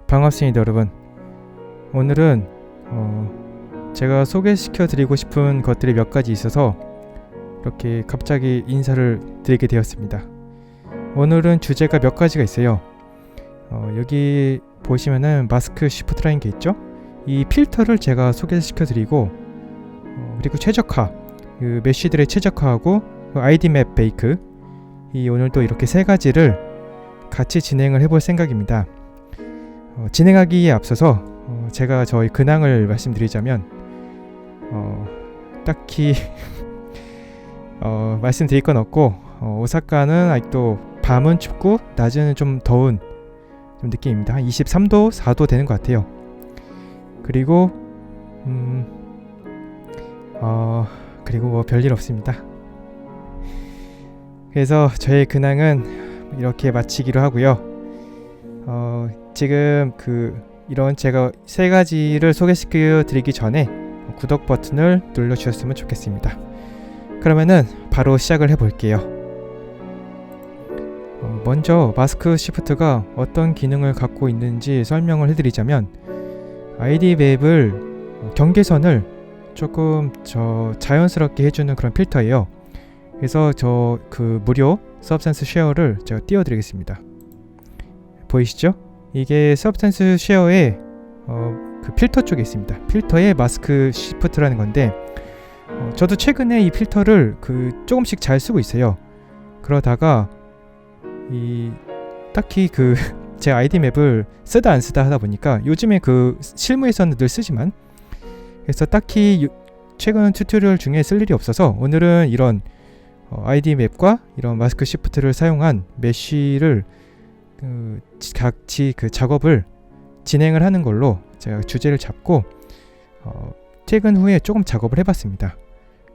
반갑습니다 여러분. 오늘은 제가 소개시켜 드리고 싶은 것들이 몇 가지 있어서 이렇게 갑자기 인사를 드리게 되었습니다. 오늘은 주제가 몇 가지가 있어요. 여기 보시면은 마스크 시프트라는 게 있죠. 이 필터를 제가 소개시켜 드리고 그리고 최적화, 그 메쉬들의 최적화하고 그 아이디 맵 베이크, 이 오늘도 이렇게 세 가지를 같이 진행을 해볼 생각입니다. 진행하기에 앞서서 제가 저희 근황을 말씀드리자면 딱히 말씀드릴 건 없고, 오사카는 아직도 밤은 춥고 낮은 좀 더운 좀 느낌입니다. 한 23도, 4도 되는 것 같아요. 그리고 그리고 뭐 별일 없습니다. 그래서 저의 근황은 이렇게 마치기로 하고요. 지금 이런 제가 세 가지를 소개시켜 드리기 전에 구독 버튼을 눌러 주셨으면 좋겠습니다. 그러면은 바로 시작을 해 볼게요. 먼저 마스크 시프트가 어떤 기능을 갖고 있는지 설명을 해드리자면, 아이디 맵을 경계선을 조금 자연스럽게 해주는 그런 필터예요. 그래서 무료 서브센스 쉐어를 제가 띄워드리겠습니다. 보이시죠? 이게 서브센스 쉐어의 그 필터 쪽에 있습니다. 필터의 마스크 시프트라는 건데, 저도 최근에 이 필터를 조금씩 잘 쓰고 있어요. 그러다가 딱히 제 아이디 맵을 쓰다 안 쓰다 하다 보니까 요즘에 실무에서는 늘 쓰지만, 그래서 딱히 최근 튜토리얼 중에 쓸 일이 없어서 오늘은 이런 아이디 맵과 이런 마스크 시프트를 사용한 메쉬를 같이 작업을 진행을 하는 걸로 제가 주제를 잡고 퇴근 후에 조금 작업을 해봤습니다.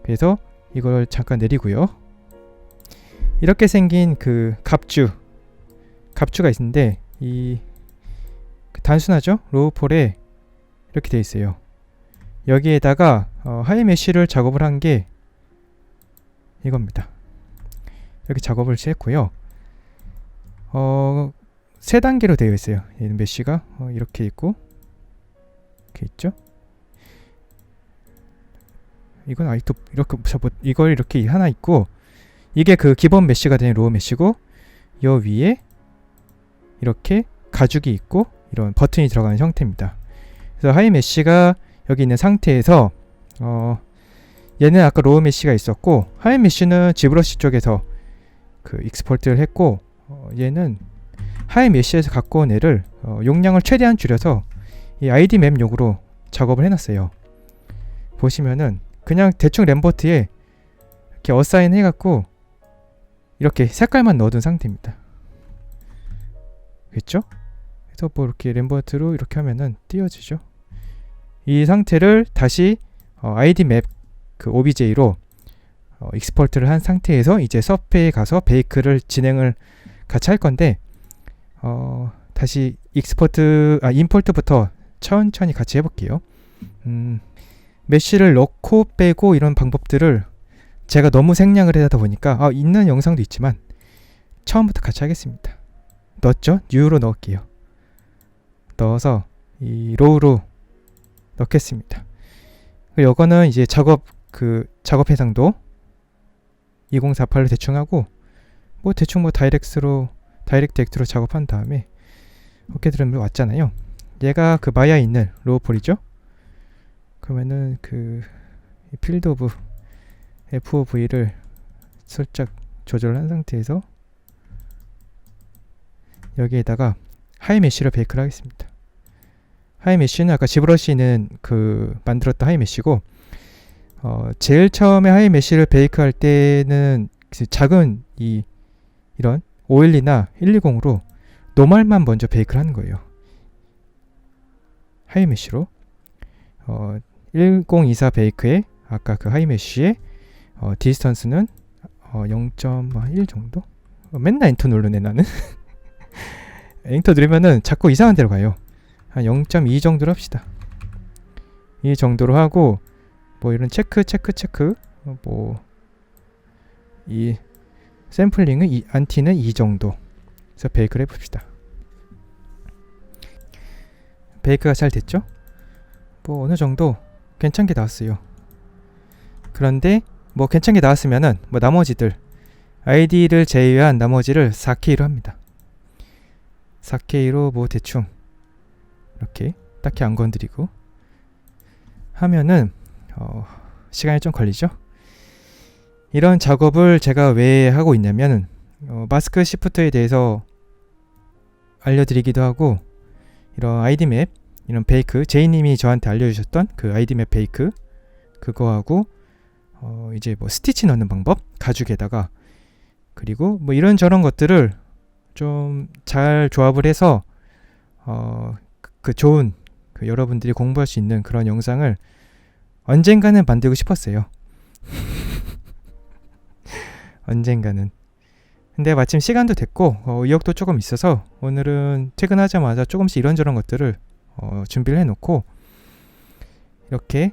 그래서 이걸 잠깐 내리고요. 이렇게 생긴 갑주가 있는데, 단순하죠? 로우폴에 이렇게 되어 있어요. 여기에다가 하이 메쉬를 작업을 한 게 이겁니다. 이렇게 작업을 했고요. 세 단계로 되어 있어요. 얘는 메쉬가 이렇게 있고, 이렇게 있죠. 이건 아직도 이걸 이렇게 하나 있고, 이게 기본 메쉬가 되는 로우 메쉬고, 요 위에 이렇게 가죽이 있고 이런 버튼이 들어가는 형태입니다. 그래서 하이 메쉬가 여기 있는 상태에서 얘는 아까 로우 메쉬가 있었고, 하이 메쉬는 지브러시 쪽에서 익스포트를 했고, 얘는 하이 메쉬에서 갖고 온 애를 용량을 최대한 줄여서 이 아이디 맵용으로 작업을 해놨어요. 보시면은 그냥 대충 램버트에 이렇게 어사인 해갖고 이렇게 색깔만 넣어둔 상태입니다. 그렇죠? 그래서 이렇게 램버트로 이렇게 하면은 띄워지죠. 이 상태를 다시 아이디 맵 OBJ로 익스포트를 한 상태에서 이제 서페에 가서 베이크를 진행을 같이 할 건데, 다시 임포트부터 천천히 같이 해볼게요. 메쉬를 넣고 빼고 이런 방법들을 제가 너무 생략을 하다 보니까 있는 영상도 있지만 처음부터 같이 하겠습니다. 넣었죠? 뉴로 넣을게요. 넣어서 이 로우로 넣겠습니다. 이거는 이제 작업 해상도 2048로 대충 하고, 대충 다이렉트 액트로 작업한 다음에 어깨들은 왔잖아요. 얘가 마야에 있는 로우폴이죠. 그러면은 필드 오브 FOV를 살짝 조절한 상태에서 여기에다가 하이 메쉬를 베이크를 하겠습니다. 하이 메쉬는 아까 지브러시는 만들었던 하이 메쉬고, 제일 처음에 하이 메쉬를 베이크 할 때는 작은 이런 512나 120으로 노멀만 먼저 베이크를 하는 거예요. 하이 메쉬로 1024 베이크에 아까 하이 메쉬의 디스턴스는 0.1 정도? 맨날 엔터 누르네 나는. 엔터 누르면은 자꾸 이상한 데로 가요. 한 0.2 정도로 합시다. 이 정도로 하고, 이런 체크 이 샘플링은 안티는 이 정도. 그래서 베이크를 해봅시다. 베이크가 잘 됐죠? 뭐 어느 정도 괜찮게 나왔어요. 그런데 뭐 괜찮게 나왔으면은 뭐 나머지들 아이디를 제외한 나머지를 4K로 합니다. 4K로 뭐 대충 이렇게 딱히 안 건드리고 하면은 시간이 좀 걸리죠. 이런 작업을 제가 왜 하고 있냐면 마스크 시프트에 대해서 알려드리기도 하고, 이런 아이디맵, 이런 베이크, 제이님이 저한테 알려주셨던 그 아이디맵 베이크 그거하고 이제 뭐 스티치 넣는 방법, 가죽에다가, 그리고 뭐 이런저런 것들을 좀 잘 조합을 해서 그 좋은 여러분들이 공부할 수 있는 그런 영상을 언젠가는 만들고 싶었어요. 언젠가는. 근데 마침 시간도 됐고 의욕도 조금 있어서 오늘은 퇴근하자마자 조금씩 이런저런 것들을 준비를 해놓고 이렇게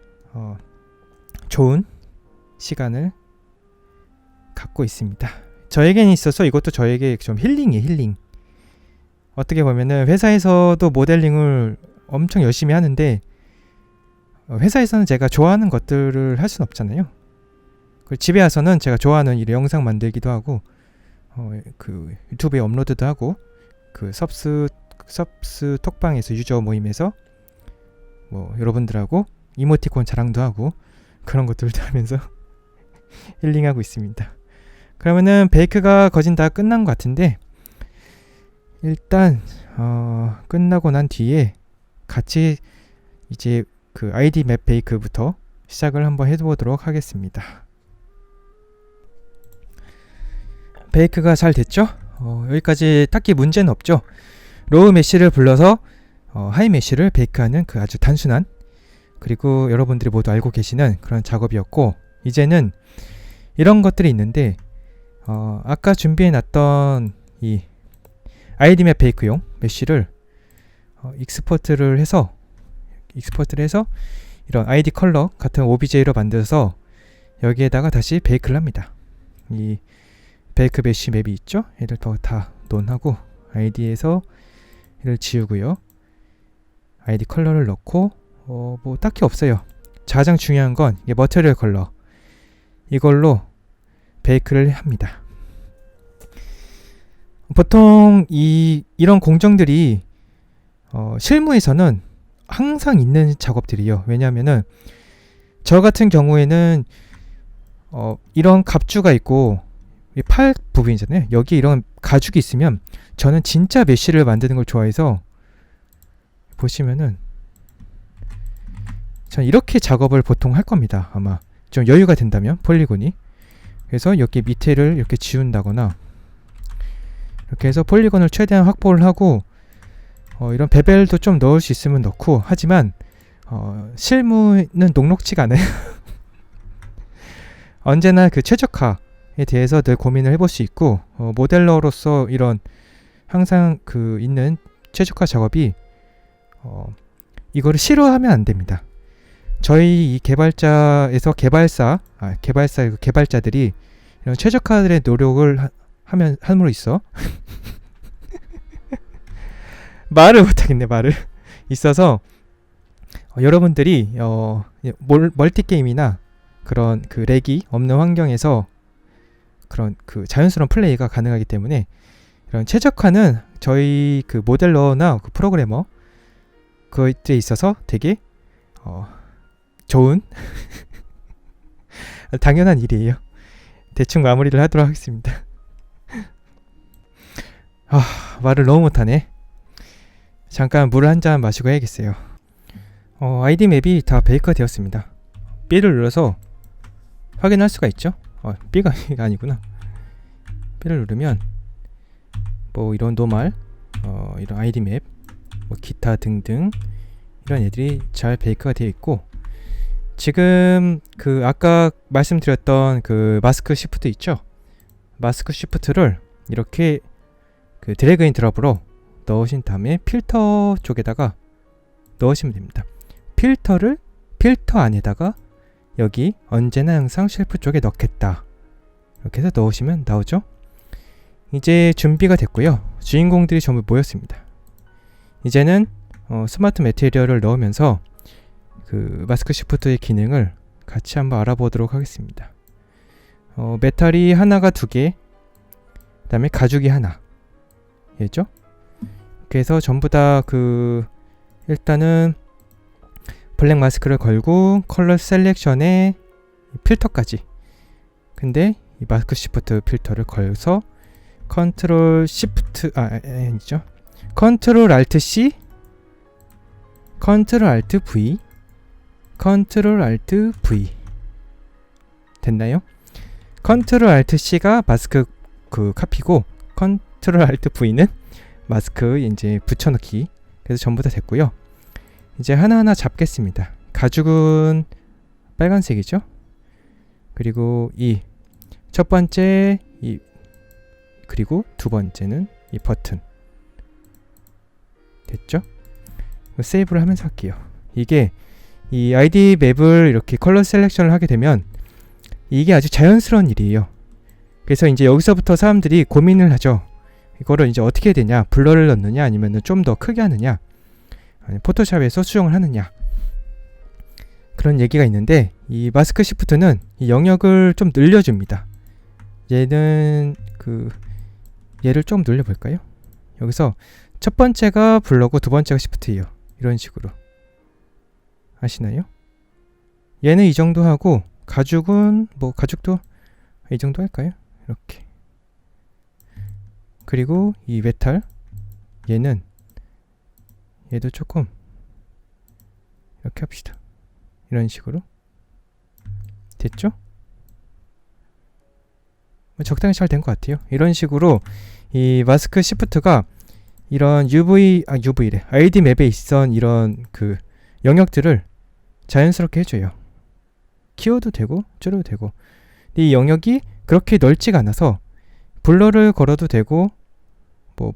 좋은 시간을 갖고 있습니다. 저에게는 있어서 이것도 저에게 좀 힐링이에요. 힐링. 어떻게 보면은 회사에서도 모델링을 엄청 열심히 하는데 회사에서는 제가 좋아하는 것들을 할 수는 없잖아요. 집에 와서는 제가 좋아하는 이 영상 만들기도 하고 그 유튜브에 업로드도 하고 그 섭스 톡방에서 유저 모임에서 뭐 여러분들하고 이모티콘 자랑도 하고 그런 것들도 하면서 힐링하고 있습니다. 그러면은 베이크가 거진 다 끝난 것 같은데, 일단 끝나고 난 뒤에 같이 이제 그 아이디 맵 베이크부터 시작을 한번 해보도록 하겠습니다. 베이크가 잘 됐죠? 여기까지 딱히 문제는 없죠. 로우 메쉬를 불러서 하이 메쉬를 베이크하는 그 아주 단순한, 그리고 여러분들이 모두 알고 계시는 그런 작업이었고, 이제는 이런 것들이 있는데 아까 준비해놨던 이 아이디맵 베이크용 메쉬를 익스포트를 해서 이런 아이디 컬러 같은 OBJ로 만들어서 여기에다가 다시 베이크를 합니다. 이 베이크 메쉬 맵이 있죠? 얘를 다 논하고 아이디에서 얘를 지우고요. 아이디 컬러를 넣고 뭐 딱히 없어요. 가장 중요한 건 이게 머티리얼 컬러, 이걸로 베이크를 합니다. 보통 이런 공정들이 실무에서는 항상 있는 작업들이에요. 왜냐하면은 저 같은 경우에는 이런 갑주가 있고 팔 부분이잖아요. 여기 이런 가죽이 있으면 저는 진짜 메쉬를 만드는 걸 좋아해서, 보시면은 전 이렇게 작업을 보통 할 겁니다. 아마 좀 여유가 된다면 폴리곤이. 그래서 여기 밑에를 이렇게 지운다거나 이렇게 해서 폴리곤을 최대한 확보를 하고 이런 베벨도 좀 넣을 수 있으면 넣고, 하지만 실무는 녹록지가 않아요. 언제나 그 최적화에 대해서 늘 고민을 해볼 수 있고, 모델러로서 이런 항상 그 있는 최적화 작업이 이거를 싫어하면 안 됩니다. 저희 이 개발자에서 개발자들이 이런 최적화들의 노력을 함으로 있어 말을 못하겠네. 있어서 여러분들이 멀티게임이나 그런 그 렉이 없는 환경에서 그런 그 자연스러운 플레이가 가능하기 때문에 이런 최적화는 저희 그 모델러나 그 프로그래머 그에 있어서 되게 좋은 당연한 일이에요. 대충 마무리를 하도록 하겠습니다. 말을 너무 못하네. 잠깐 물을 한 잔 마시고 해야겠어요. 아이디 맵이 다 베이크가 되었습니다. B를 눌러서 확인할 수가 있죠. B가 아니구나. B를 누르면 뭐 이런 노말, 이런 아이디 맵, 뭐 기타 등등 이런 애들이 잘 베이크가 되어 있고, 지금 그 아까 말씀드렸던 그 마스크 시프트 있죠? 마스크 시프트를 이렇게 그 드래그 인 드롭으로 넣으신 다음에 필터 쪽에다가 넣으시면 됩니다. 필터 안에다가 여기 언제나 항상 쉘프 쪽에 넣겠다, 이렇게 해서 넣으시면 나오죠. 이제 준비가 됐고요. 주인공들이 전부 모였습니다. 이제는 스마트 매티리얼을 넣으면서 그 마스크 시프트의 기능을 같이 한번 알아보도록 하겠습니다. 메탈이 하나가 2개, 그 다음에 가죽이 하나, 얘죠? 그래서 전부 다 일단은 블랙 마스크를 걸고 컬러 셀렉션에 필터까지. 근데 이 마스크 시프트 필터를 걸어서 컨트롤 시프트 아니죠. 컨트롤 알트 C, 컨트롤 알트 V, 컨트롤 알트 V 됐나요? 컨트롤 알트 C가 마스크 카피고 컨트롤 알트 V는 마스크 이제 붙여넣기. 그래서 전부 다 됐고요. 이제 하나하나 잡겠습니다. 가죽은 빨간색이죠. 그리고 이 첫 번째 그리고 두 번째는 이 버튼 됐죠? 세이브를 하면서 할게요. 이게 이 아이디 맵을 이렇게 컬러 셀렉션을 하게 되면 이게 아주 자연스러운 일이에요. 그래서 이제 여기서부터 사람들이 고민을 하죠. 이거를 이제 어떻게 해야 되냐? 블러를 넣느냐, 아니면 좀 더 크게 하느냐, 아니면 포토샵에서 수정을 하느냐, 그런 얘기가 있는데, 이 마스크 시프트는 이 영역을 좀 늘려줍니다. 얘는 얘를 좀 늘려볼까요? 여기서 첫 번째가 블러고 두 번째가 시프트예요. 이런 식으로 아시나요? 얘는 이 정도 하고, 가죽은 가죽도 이 정도 할까요? 이렇게. 그리고 이 메탈, 얘도 조금 이렇게 합시다. 이런 식으로 됐죠? 적당히 잘 된 것 같아요. 이런 식으로 이 마스크 시프트가 이런 UV래. 아이디 맵에 있던 이런 영역들을 자연스럽게 해줘요. 키워도 되고 줄여도 되고. 이 영역이 그렇게 넓지가 않아서 블러를 걸어도 되고,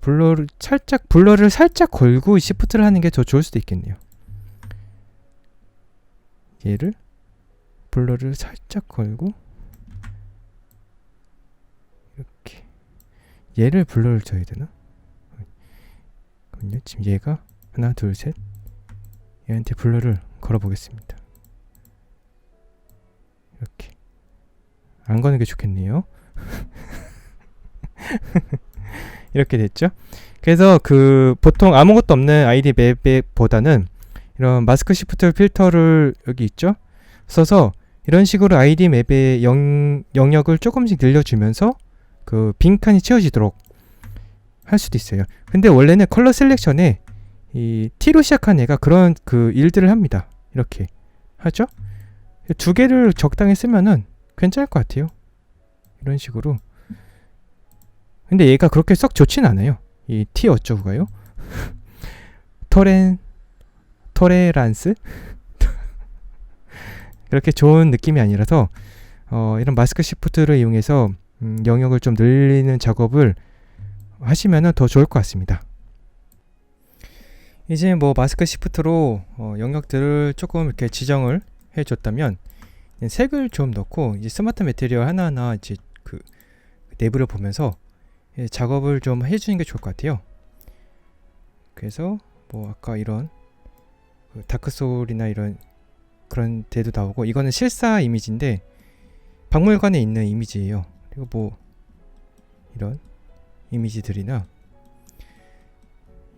블러를 살짝 걸고 시프트를 하는 게 더 좋을 수도 있겠네요. 얘를 블러를 살짝 걸고 이렇게, 얘를 블러를 줘야 되나? 그럼요. 지금 얘가 하나 둘 셋, 얘한테 블러를 걸어 보겠습니다. 이렇게 안 거는 게 좋겠네요. 이렇게 됐죠? 그래서 보통 아무것도 없는 아이디 맵보다는 이런 마스크 시프트 필터를 여기 있죠? 써서 이런 식으로 아이디 맵의 영역을 조금씩 늘려주면서 빈칸이 채워지도록 할 수도 있어요. 근데 원래는 컬러 셀렉션에 이 T로 시작한 애가 그런 일들을 합니다. 이렇게 하죠? 2개를 적당히 쓰면은 괜찮을 것 같아요. 이런 식으로. 근데 얘가 그렇게 썩 좋진 않아요. 이 T 어쩌고가요? 토레란스? 그렇게 좋은 느낌이 아니라서 이런 마스크 시프트를 이용해서 영역을 좀 늘리는 작업을 하시면 더 좋을 것 같습니다. 이제 마스크 시프트로 영역들을 조금 이렇게 지정을 해줬다면, 색을 좀 넣고 이제 스마트 매티리얼 하나하나 이제 내부를 보면서 작업을 좀 해주는 게 좋을 것 같아요. 그래서 아까 이런 다크소울이나 이런 그런 데도 나오고, 이거는 실사 이미지인데 박물관에 있는 이미지예요. 그리고 이런 이미지들이나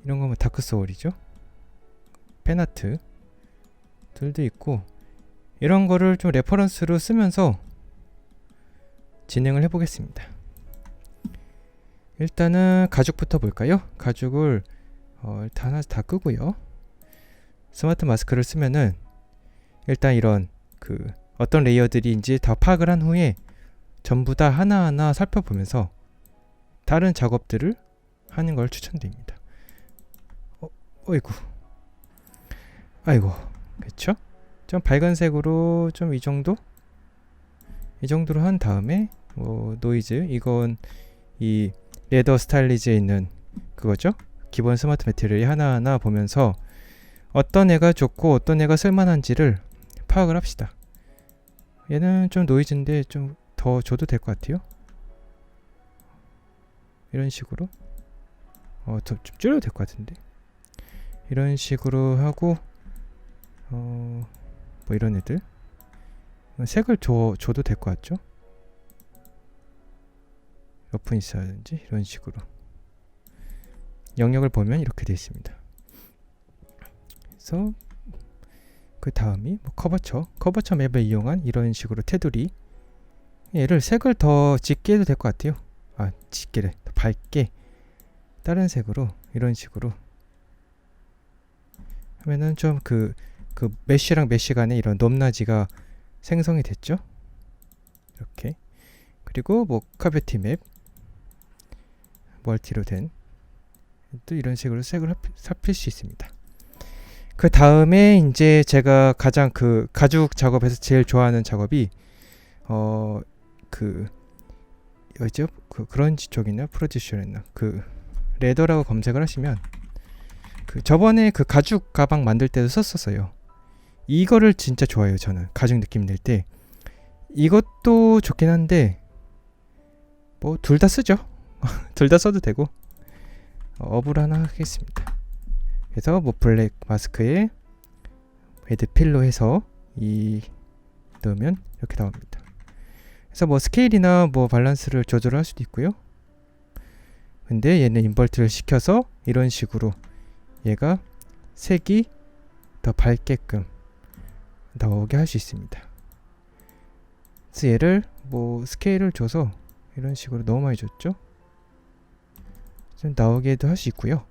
이런 거 다크소울이죠. 팬아트 들도 있고, 이런 거를 좀 레퍼런스로 쓰면서 진행을 해보겠습니다. 일단은 가죽부터 볼까요? 가죽을 일단 하나 다 끄고요. 스마트 마스크를 쓰면은 일단 이런 어떤 레이어들인지 다 파악을 한 후에 전부 다 하나하나 살펴보면서 다른 작업들을 하는 걸 추천드립니다. 아이고, 그쵸? 좀 밝은 색으로 좀 이 정도로 한 다음에 노이즈, 이건 이 레더 스타일리즈에 있는 그거죠. 기본 스마트 매티리얼이 하나하나 보면서 어떤 애가 좋고 어떤 애가 쓸만한지를 파악을 합시다. 얘는 좀 노이즈인데 좀 더 줘도 될 것 같아요. 이런 식으로 좀 줄여도 될 것 같은데. 이런 식으로 하고 뭐 이런 애들 색을 줘도 될 것 같죠? 러프니스라든지 이런 식으로 영역을 보면 이렇게 되어 있습니다. 그래서 그 다음이 뭐 커버처 맵을 이용한 이런 식으로 테두리, 얘를 색을 더 짙게 해도 될 것 같아요. 짙게래, 더 밝게 다른 색으로 이런 식으로 하면은 좀 그 메쉬랑 메쉬 간에 이런 높낮이가 생성이 됐죠. 이렇게. 그리고 뭐 카베티 맵 멀티로 된 또 이런 식으로 색을 살필 수 있습니다. 그 다음에 이제 제가 가장 그 가죽 작업에서 제일 좋아하는 작업이 뭐죠? 그런지 쪽이나 프로듀셔였나? 그 레더라고 검색을 하시면 저번에 그 가죽 가방 만들 때도 썼었어요. 이거를 진짜 좋아해요. 저는 가죽 느낌 낼 때 이것도 좋긴 한데 뭐 둘 다 쓰죠. 둘 다 써도 되고 업을 하나 하겠습니다. 그래서 뭐 블랙 마스크에 헤드 필로 해서 넣으면 이렇게 나옵니다. 그래서 뭐 스케일이나 뭐 밸런스를 조절할 수도 있고요. 근데 얘는 인버트를 시켜서 이런 식으로 얘가 색이 더 밝게끔 나오게 할 수 있습니다. 그래서 얘를 뭐 스케일을 줘서 이런 식으로 너무 많이 줬죠. 좀 나오게도 할 수 있고요.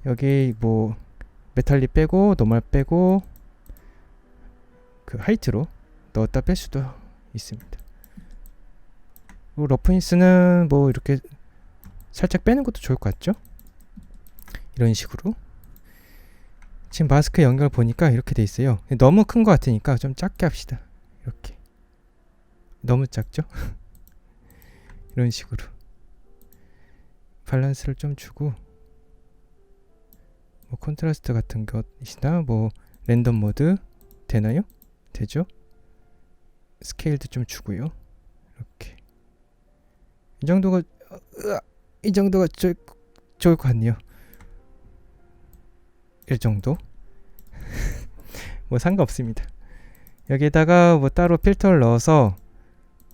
여기 뭐 메탈릭 빼고 노멀 빼고 그 하이트로 넣었다 뺄 수도 있습니다. 그리고 러프니스는 뭐 이렇게 살짝 빼는 것도 좋을 것 같죠? 이런 식으로 지금 마스크 연결 보니까 이렇게 돼 있어요. 너무 큰 것 같으니까 좀 작게 합시다. 이렇게 너무 작죠? 이런 식으로 밸런스를 좀 주고 뭐 콘트라스트 같은 것이나 뭐 랜덤 모드 되나요? 되죠? 스케일도 좀 주고요. 이렇게 이 정도가 좋을 것 같네요. 이 정도 뭐 상관없습니다. 여기에다가 뭐 따로 필터를 넣어서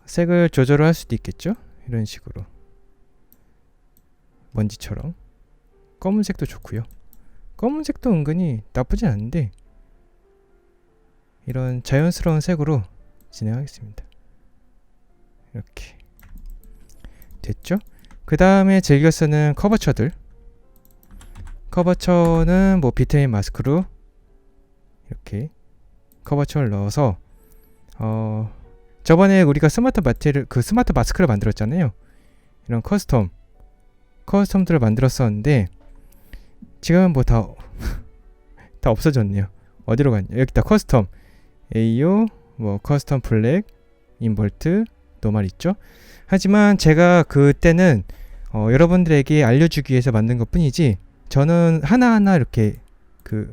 색을 조절을 할 수도 있겠죠? 이런 식으로 먼지처럼 검은색도 좋고요. 검은색도 은근히 나쁘진 않은데 이런 자연스러운 색으로 진행하겠습니다. 이렇게 됐죠? 그 다음에 즐겨 쓰는 커버처는 뭐 비트인 마스크로 이렇게 커버처를 넣어서 저번에 우리가 스마트 마스크를 만들었잖아요. 이런 커스텀들을 만들었었는데 지금 뭐 다 없어졌네요. 어디로 갔냐? 여기다 커스텀 AO 뭐 커스텀 블랙 인버트 노멀 있죠. 하지만 제가 그때는 여러분들에게 알려주기 위해서 만든 것 뿐이지 저는 하나하나 이렇게 그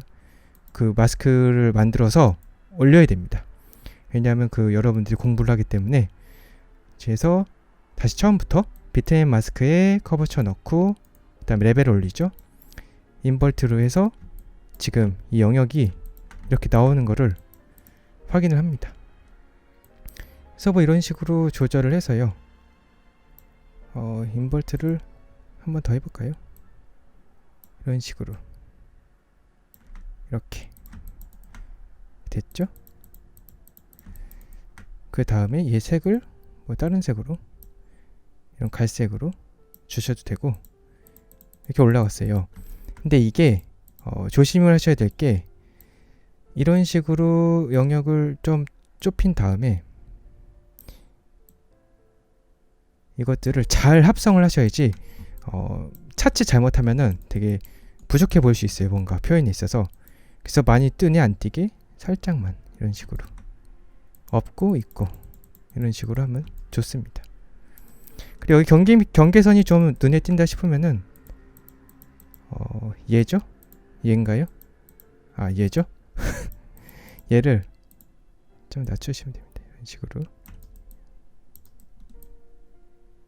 마스크를 만들어서 올려야 됩니다. 왜냐하면 여러분들이 공부를 하기 때문에. 그래서 다시 처음부터 비트인 마스크에 커버처 넣고 그 다음에 레벨을 올리죠. 인버트로 해서 지금 이 영역이 이렇게 나오는 거를 확인을 합니다. 그래서 뭐 이런 식으로 조절을 해서요. 인버트를 한번 더 해볼까요? 이런 식으로 이렇게 됐죠? 그 다음에 얘 색을 뭐 다른 색으로 이런 갈색으로 주셔도 되고 이렇게 올라갔어요. 근데 이게 조심을 하셔야 될 게 이런 식으로 영역을 좀 좁힌 다음에 이것들을 잘 합성을 하셔야지 차치 잘못하면은 되게 부족해 보일 수 있어요. 뭔가 표현에 있어서. 그래서 많이 뜨니 안 띄게 살짝만 이런 식으로 없고 있고 이런 식으로 하면 좋습니다. 그리고 여기 경계선이 좀 눈에 띈다 싶으면은 얘죠? 얘인가요? 얘죠? 얘를 좀 낮추시면 됩니다. 이런 식으로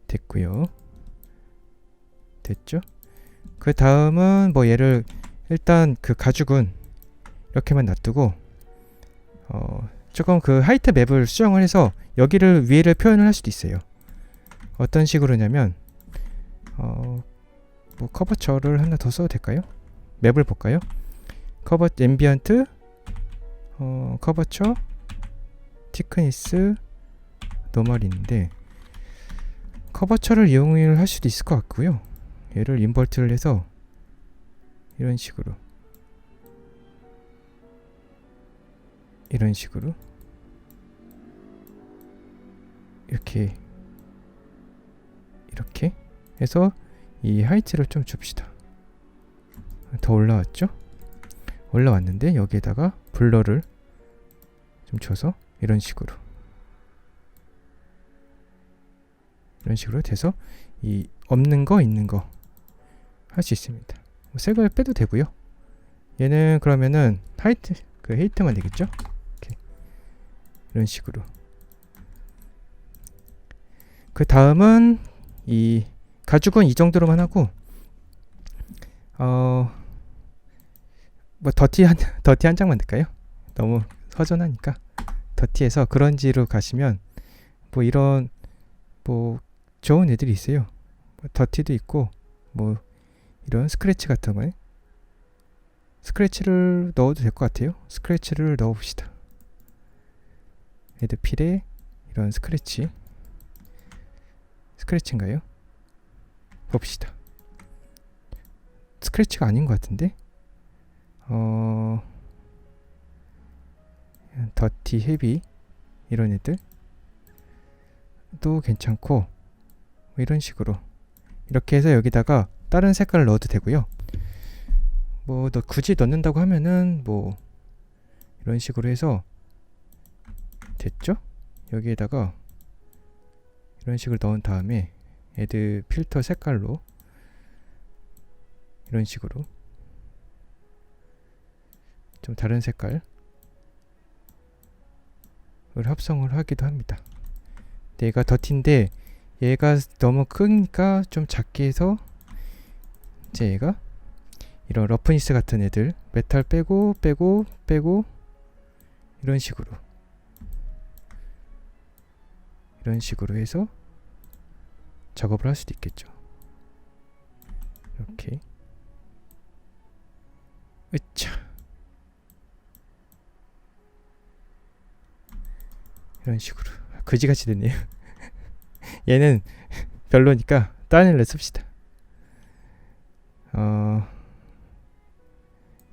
됐고요. 됐죠? 그 다음은 뭐 얘를 일단 그 가죽은 이렇게만 놔두고 조금 그 하이트 맵을 수정을 해서 여기를 위에를 표현을 할 수도 있어요. 어떤 식으로냐면 뭐 커버처를 하나 더 써도 될까요? 맵을 볼까요? 커버 앰비언트 커버처 티크니스 노멀이 있는데 커버처를 이용을 할 수도 있을 것 같고요. 얘를 인버트를 해서 이런 식으로 이렇게 해서 이 하이트를 좀 줍시다. 더 올라왔죠? 올라왔는데 여기에다가 블러를 좀 줘서 이런 식으로 돼서 이 없는 거 있는 거 할 수 있습니다. 색을 빼도 되고요. 얘는 그러면은 헤이트만 되겠죠? 이렇게. 이런 식으로. 그 다음은 이 가죽은 이 정도로만 하고 뭐 더티 한 장만 넣을까요? 너무 허전하니까 더티해서 그런지로 가시면 뭐 이런 뭐 좋은 애들이 있어요. 뭐 더티도 있고 뭐 이런 스크래치 같은 거에 스크래치를 넣어도 될 것 같아요. 스크래치를 넣어봅시다. 에드필에 이런 스크래치인가요? 봅시다. 스크래치가 아닌 것 같은데 더티 헤비 이런 애들 도 괜찮고 뭐 이런 식으로 이렇게 해서 여기다가 다른 색깔을 넣어도 되고요. 뭐 굳이 넣는다고 하면은 뭐 이런 식으로 해서 됐죠? 여기에다가 이런 식으로 넣은 다음에 애드 필터 색깔로 이런 식으로 좀 다른 색깔을 합성을 하기도 합니다. 얘가 더티인데 얘가 너무 크니까 좀 작게 해서 이제 얘가 이런 러프니스 같은 애들 메탈 빼고 이런 식으로 해서 작업을 할 수도 있겠죠. 이렇게 으차 이런 식으로 거지같이 됐네요. 얘는 별로니까 다른 애를 씁시다.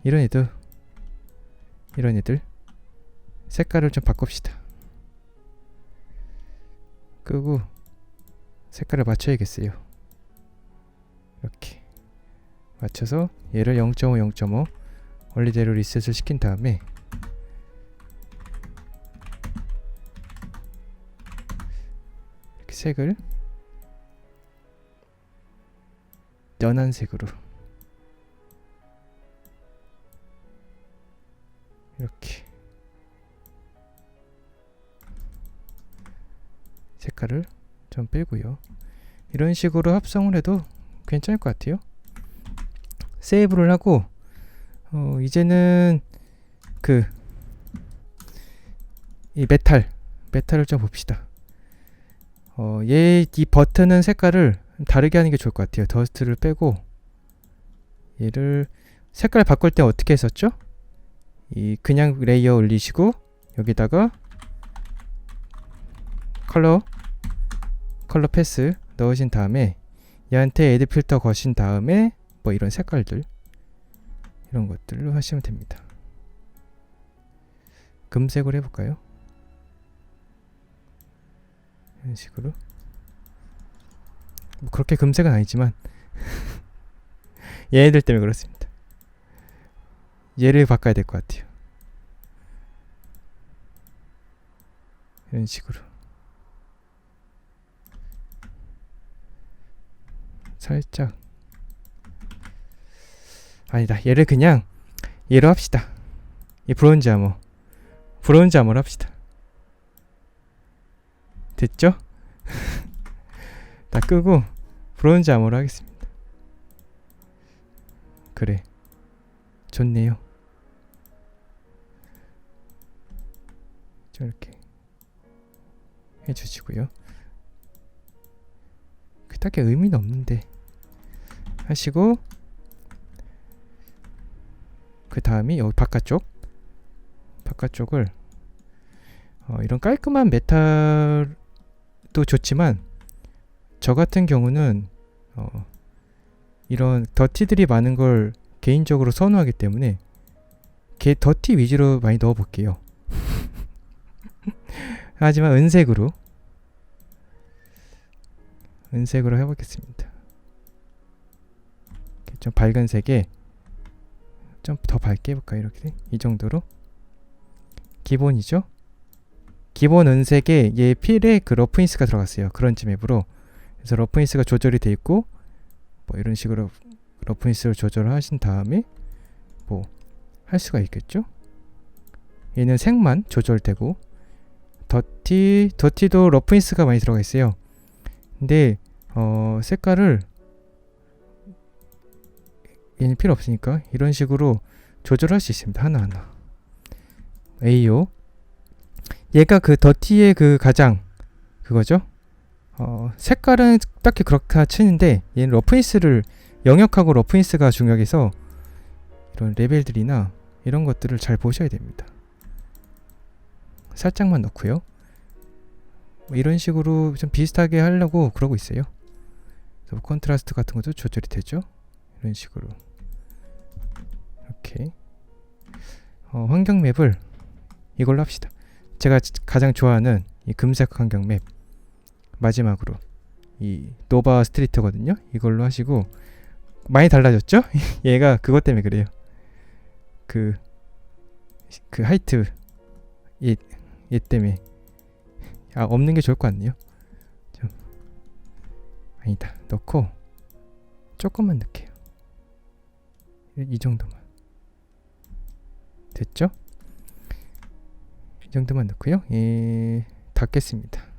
이런 애들 색깔을 좀 바꿉시다. 끄고 색깔을 맞춰야겠어요. 이렇게 맞춰서 얘를 0.5 원리대로 리셋을 시킨 다음에 이렇게 색을 연한 색으로 이렇게 색깔을 좀 빼고요. 이런 식으로 합성을 해도 괜찮을 것 같아요. 세이브를 하고 이제는 이 메탈을 좀 봅시다. 이 버튼은 색깔을 다르게 하는 게 좋을 것 같아요. 더스트를 빼고 얘를 색깔 바꿀 때 어떻게 했었죠? 이 그냥 레이어 올리시고 여기다가 컬러 패스 넣으신 다음에 얘한테 에드 필터 거신 다음에 뭐 이런 색깔들 이런 것들로 하시면 됩니다. 금색으로 해볼까요? 이런 식으로 뭐 그렇게 금색은 아니지만 얘네들 때문에 그렇습니다. 얘를 바꿔야 될 것 같아요. 이런 식으로 살짝 아니다. 얘를 그냥 얘로 합시다. 이 브론즈 아머로 합시다. 됐죠? 다 끄고 브론즈 아머로 하겠습니다. 그래. 좋네요. 좀 이렇게 해주시고요. 딱히 의미는 없는데 하시고, 그 다음이 여기 바깥쪽을 이런 깔끔한 메탈도 좋지만, 저 같은 경우는 이런 더티들이 많은 걸 개인적으로 선호하기 때문에 더티 위주로 많이 넣어 볼게요. 하지만 은색으로 해보겠습니다. 좀 밝은 색에 좀 더 밝게 해볼까요? 이렇게 이 정도로. 기본이죠. 기본 은색에 얘 필에 그 러프인스가 들어갔어요. 그런지 맵으로. 그래서 러프인스가 조절이 돼 있고, 뭐 이런 식으로 러프인스를 조절하신 다음에 뭐 할 수가 있겠죠. 얘는 색만 조절되고, 더티도 러프인스가 많이 들어가 있어요. 근데 색깔을 얘는 필요 없으니까 이런 식으로 조절할 수 있습니다. 하나하나. AO 얘가 그 더티의 그 가장 그거죠. 색깔은 딱히 그렇게 치는데, 얘는 러프인스를 영역하고 러프인스가 중요해서 이런 레벨들이나 이런 것들을 잘 보셔야 됩니다. 살짝만 넣고요. 이런 식으로 좀 비슷하게 하려고 그러고 있어요. 그래서 컨트라스트 같은 것도 조절이 되죠. 이런 식으로 이렇게 환경 맵을 이걸로 합시다. 제가 가장 좋아하는 이 금색 환경 맵, 마지막으로 이 노바 스트리트거든요. 이걸로 하시고, 많이 달라졌죠? 얘가 그것 때문에 그래요. 그 하이트 얘 때문에. 없는 게 좋을 것 같네요. 좀 아니다. 넣고 조금만 넣게요. 이 정도만. 됐죠? 이 정도만 넣고요. 닫겠습니다.